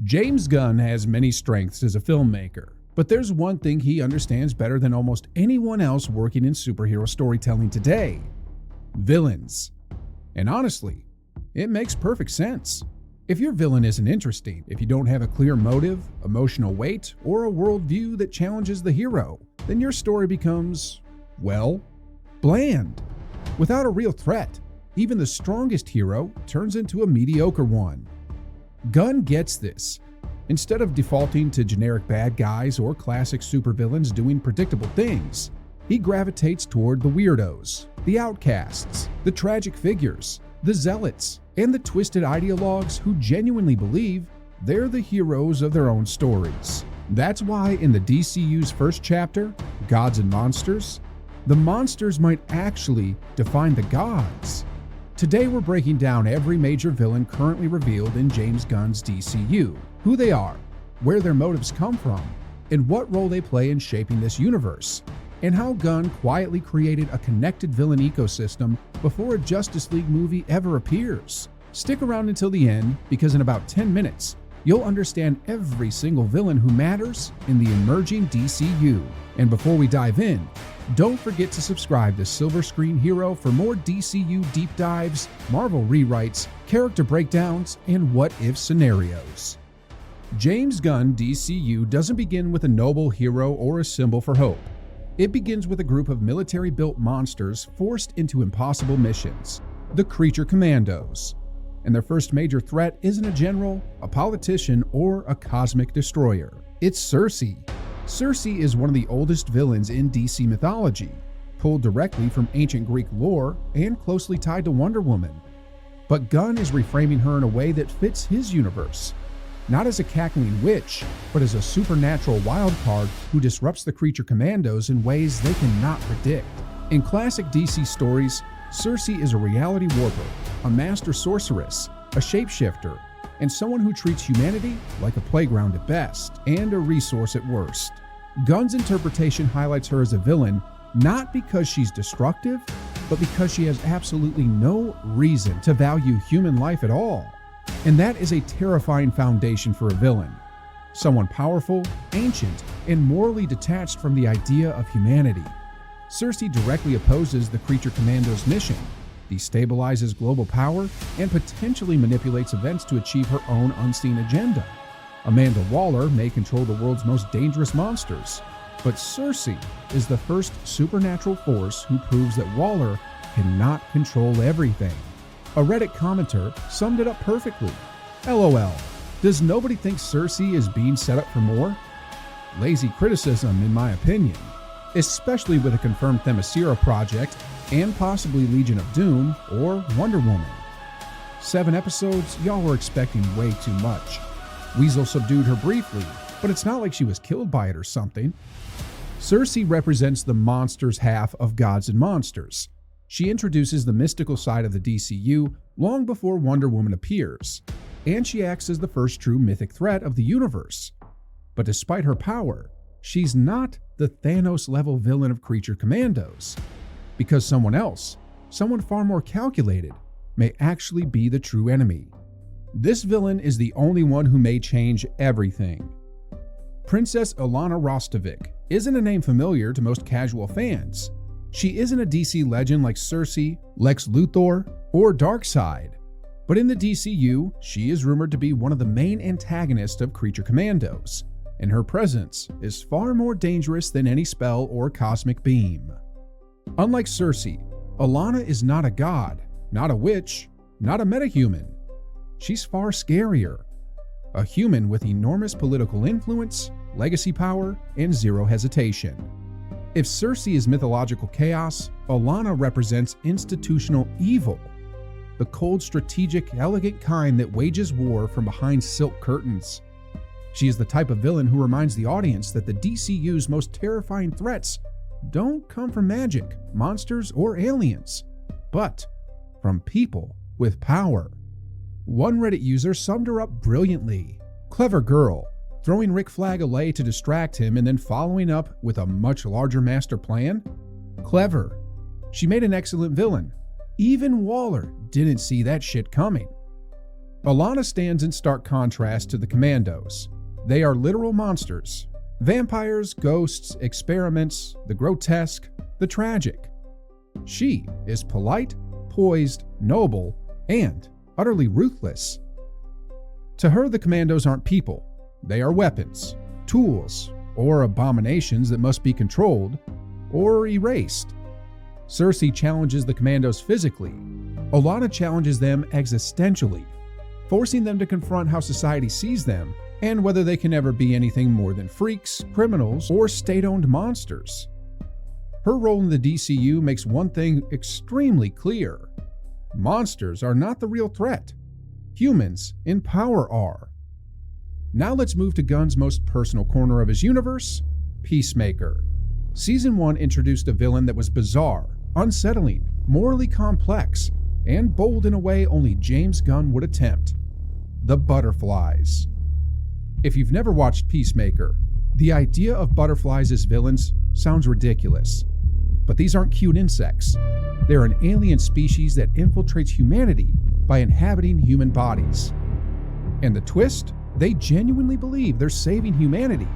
James Gunn has many strengths as a filmmaker, but there's one thing he understands better than almost anyone else working in superhero storytelling today: villains. And honestly, it makes perfect sense. If your villain isn't interesting, if you don't have a clear motive, emotional weight, or a worldview that challenges the hero, then your story becomes, well, bland. Without a real threat, even the strongest hero turns into a mediocre one. Gunn gets this. Instead of defaulting to generic bad guys or classic supervillains doing predictable things, he gravitates toward the weirdos, the outcasts, the tragic figures, the zealots, and the twisted ideologues who genuinely believe they're the heroes of their own stories. That's why in the DCU's first chapter, Gods and Monsters, the monsters might actually define the gods. Today we're breaking down every major villain currently revealed in James Gunn's DCU, who they are, where their motives come from, and what role they play in shaping this universe, and how Gunn quietly created a connected villain ecosystem before a Justice League movie ever appears. Stick around until the end, because in about 10 minutes, you'll understand every single villain who matters in the emerging DCU. And before we dive in, don't forget to subscribe to Silver Screen Hero for more DCU deep dives, Marvel rewrites, character breakdowns, and what-if scenarios. James Gunn DCU doesn't begin with a noble hero or a symbol for hope. It begins with a group of military-built monsters forced into impossible missions, the Creature Commandos. And their first major threat isn't a general, a politician, or a cosmic destroyer. It's Circe. Circe is one of the oldest villains in DC mythology, pulled directly from ancient Greek lore and closely tied to Wonder Woman. But Gunn is reframing her in a way that fits his universe, not as a cackling witch, but as a supernatural wildcard who disrupts the Creature Commandos in ways they cannot predict. In classic DC stories, Circe is a reality warper, a master sorceress, a shapeshifter, and someone who treats humanity like a playground at best and a resource at worst. Gunn's interpretation highlights her as a villain not because she's destructive, but because she has absolutely no reason to value human life at all. And that is a terrifying foundation for a villain. Someone powerful, ancient, and morally detached from the idea of humanity. Circe directly opposes the Creature Commandos' mission, destabilizes global power, and potentially manipulates events to achieve her own unseen agenda. Amanda Waller may control the world's most dangerous monsters, but Circe is the first supernatural force who proves that Waller cannot control everything. A Reddit commenter summed it up perfectly. LOL, does nobody think Circe is being set up for more? Lazy criticism, in my opinion, especially with a confirmed Themyscira project and possibly Legion of Doom or Wonder Woman. 7 episodes, y'all were expecting way too much. Weasel subdued her briefly, but it's not like she was killed by it or something. Circe represents the monsters half of Gods and Monsters. She introduces the mystical side of the DCU long before Wonder Woman appears, and she acts as the first true mythic threat of the universe. But despite her power, she's not the Thanos-level villain of Creature Commandos, because someone else, someone far more calculated, may actually be the true enemy. This villain is the only one who may change everything. Princess Ilana Rostovich isn't a name familiar to most casual fans. She isn't a DC legend like Circe, Lex Luthor, or Darkseid. But in the DCU, she is rumored to be one of the main antagonists of Creature Commandos, and her presence is far more dangerous than any spell or cosmic beam. Unlike Circe, Ilana is not a god, not a witch, not a metahuman. She's far scarier. A human with enormous political influence, legacy power, and zero hesitation. If Circe is mythological chaos, Ilana represents institutional evil. The cold, strategic, elegant kind that wages war from behind silk curtains. She is the type of villain who reminds the audience that the DCU's most terrifying threats don't come from magic, monsters, or aliens, but from people with power. One Reddit user summed her up brilliantly. Clever girl, throwing Rick Flag away to distract him and then following up with a much larger master plan? Clever. She made an excellent villain. Even Waller didn't see that shit coming. Alana stands in stark contrast to the Commandos. They are literal monsters. Vampires, ghosts, experiments, the grotesque, the tragic. She is polite, poised, noble, and utterly ruthless. To her, the Commandos aren't people. They are weapons, tools, or abominations that must be controlled or erased. Circe challenges the Commandos physically. Alana challenges them existentially, forcing them to confront how society sees them and whether they can ever be anything more than freaks, criminals, or state-owned monsters. Her role in the DCU makes one thing extremely clear. Monsters are not the real threat. Humans in power are. Now let's move to Gunn's most personal corner of his universe, Peacemaker. Season 1 introduced a villain that was bizarre, unsettling, morally complex, and bold in a way only James Gunn would attempt. The Butterflies. If you've never watched Peacemaker, the idea of butterflies as villains sounds ridiculous. But these aren't cute insects. They're an alien species that infiltrates humanity by inhabiting human bodies. And the twist? They genuinely believe they're saving humanity.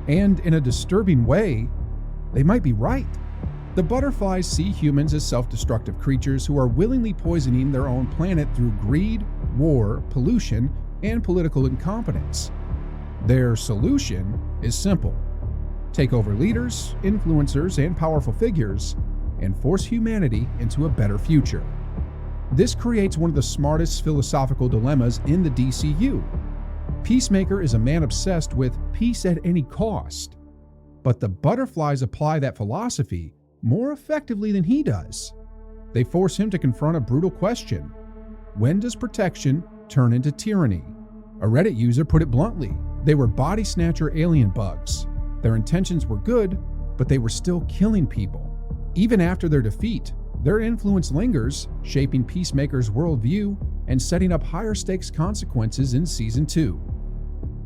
And in a disturbing way, they might be right. The butterflies see humans as self-destructive creatures who are willingly poisoning their own planet through greed, war, pollution, and political incompetence. Their solution is simple: take over leaders, influencers, and powerful figures, and force humanity into a better future. This creates one of the smartest philosophical dilemmas in the DCU. Peacemaker is a man obsessed with peace at any cost, but the butterflies apply that philosophy more effectively than he does. They force him to confront a brutal question: when does protection turn into tyranny? A Reddit user put it bluntly: they were body snatcher alien bugs. Their intentions were good, but they were still killing people. Even after their defeat, their influence lingers, shaping Peacemaker's worldview and setting up higher stakes consequences in Season 2.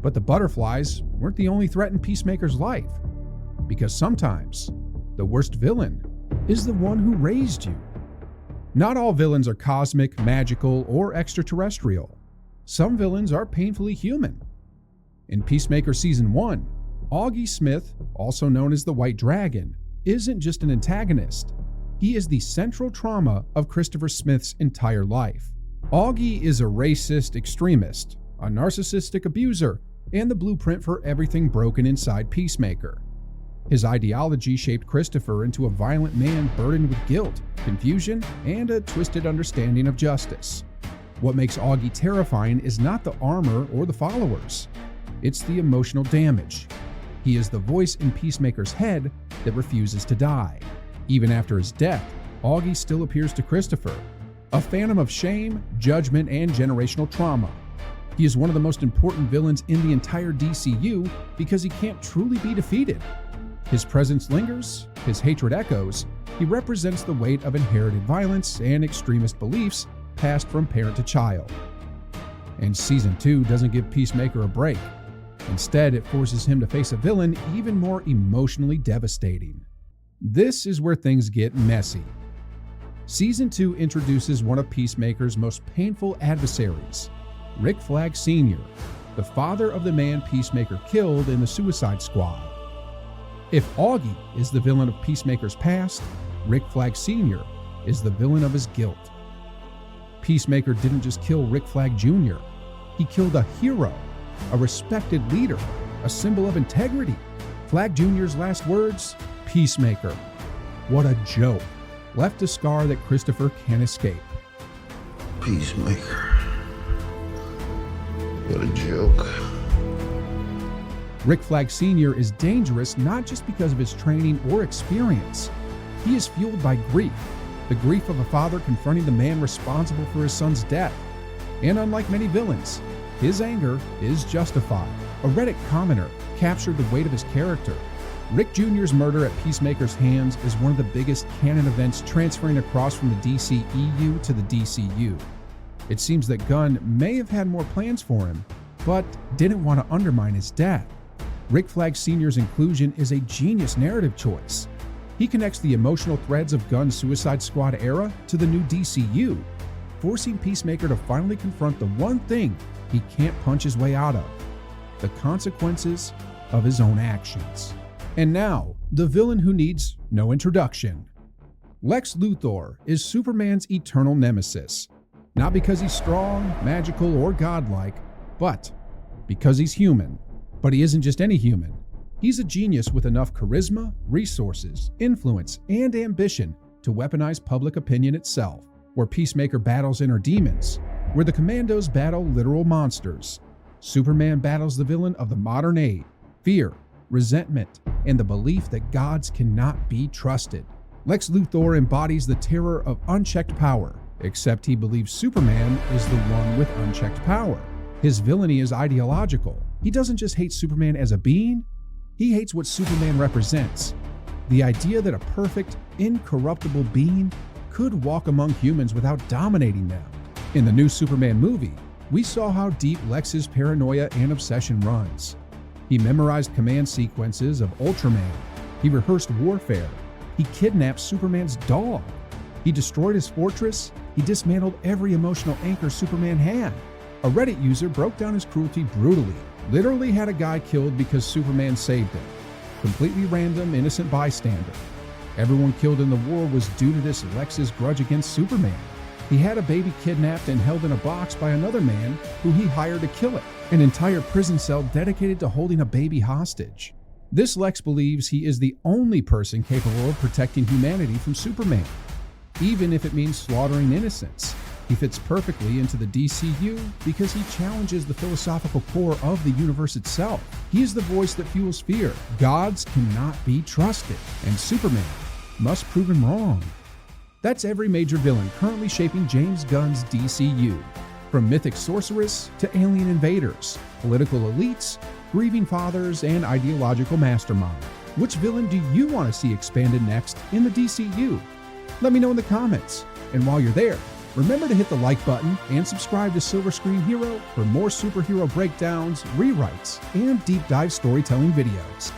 But the butterflies weren't the only threat in Peacemaker's life, because sometimes the worst villain is the one who raised you. Not all villains are cosmic, magical, or extraterrestrial. Some villains are painfully human. In Peacemaker Season 1, Augie Smith, also known as the White Dragon, isn't just an antagonist. He is the central trauma of Christopher Smith's entire life. Augie is a racist extremist, a narcissistic abuser, and the blueprint for everything broken inside Peacemaker. His ideology shaped Christopher into a violent man burdened with guilt, confusion, and a twisted understanding of justice. What makes Augie terrifying is not the armor or the followers. It's the emotional damage. He is the voice in Peacemaker's head that refuses to die. Even after his death, Augie still appears to Christopher, a phantom of shame, judgment, and generational trauma. He is one of the most important villains in the entire DCU because he can't truly be defeated. His presence lingers, his hatred echoes. He represents the weight of inherited violence and extremist beliefs passed from parent to child. And Season 2 doesn't give Peacemaker a break. Instead, it forces him to face a villain even more emotionally devastating. This is where things get messy. Season 2 introduces one of Peacemaker's most painful adversaries, Rick Flag Sr., the father of the man Peacemaker killed in the Suicide Squad. If Augie is the villain of Peacemaker's past, Rick Flag Sr. is the villain of his guilt. Peacemaker didn't just kill Rick Flag Jr., he killed a hero, a respected leader, a symbol of integrity. Flag Jr.'s last words, "Peacemaker. What a joke," left a scar that Christopher can't escape. Peacemaker. What a joke. Rick Flag Sr. is dangerous not just because of his training or experience. He is fueled by grief, the grief of a father confronting the man responsible for his son's death. And unlike many villains, his anger is justified. A Reddit commenter captured the weight of his character. Rick Jr.'s murder at Peacemaker's hands is one of the biggest canon events transferring across from the DCEU to the DCU. It seems that Gunn may have had more plans for him, but didn't want to undermine his death. Rick Flag Sr.'s inclusion is a genius narrative choice. He connects the emotional threads of Gunn's Suicide Squad era to the new DCU. forcing Peacemaker to finally confront the one thing he can't punch his way out of: the consequences of his own actions. And now, the villain who needs no introduction. Lex Luthor is Superman's eternal nemesis, not because he's strong, magical, or godlike, but because he's human. But he isn't just any human. He's a genius with enough charisma, resources, influence, and ambition to weaponize public opinion itself. Where Peacemaker battles inner demons, where the Commandos battle literal monsters, Superman battles the villain of the modern age: fear, resentment, and the belief that gods cannot be trusted. Lex Luthor embodies the terror of unchecked power, except he believes Superman is the one with unchecked power. His villainy is ideological. He doesn't just hate Superman as a being, he hates what Superman represents. The idea that a perfect, incorruptible being could walk among humans without dominating them. In the new Superman movie, we saw how deep Lex's paranoia and obsession runs. He memorized command sequences of Ultraman. He rehearsed warfare. He kidnapped Superman's dog. He destroyed his fortress. He dismantled every emotional anchor Superman had. A Reddit user broke down his cruelty brutally. Literally had a guy killed because Superman saved him. Completely random, innocent bystander. Everyone killed in the war was due to this Lex's grudge against Superman. He had a baby kidnapped and held in a box by another man who he hired to kill it. An entire prison cell dedicated to holding a baby hostage. This Lex believes he is the only person capable of protecting humanity from Superman, even if it means slaughtering innocents. He fits perfectly into the DCU because he challenges the philosophical core of the universe itself. He is the voice that fuels fear. Gods cannot be trusted, and Superman must prove him wrong. That's every major villain currently shaping James Gunn's DCU. From mythic sorceress to alien invaders, political elites, grieving fathers, and ideological masterminds. Which villain do you want to see expanded next in the DCU? Let me know in the comments. And while you're there, remember to hit the like button and subscribe to Silver Screen Hero for more superhero breakdowns, rewrites, and deep dive storytelling videos.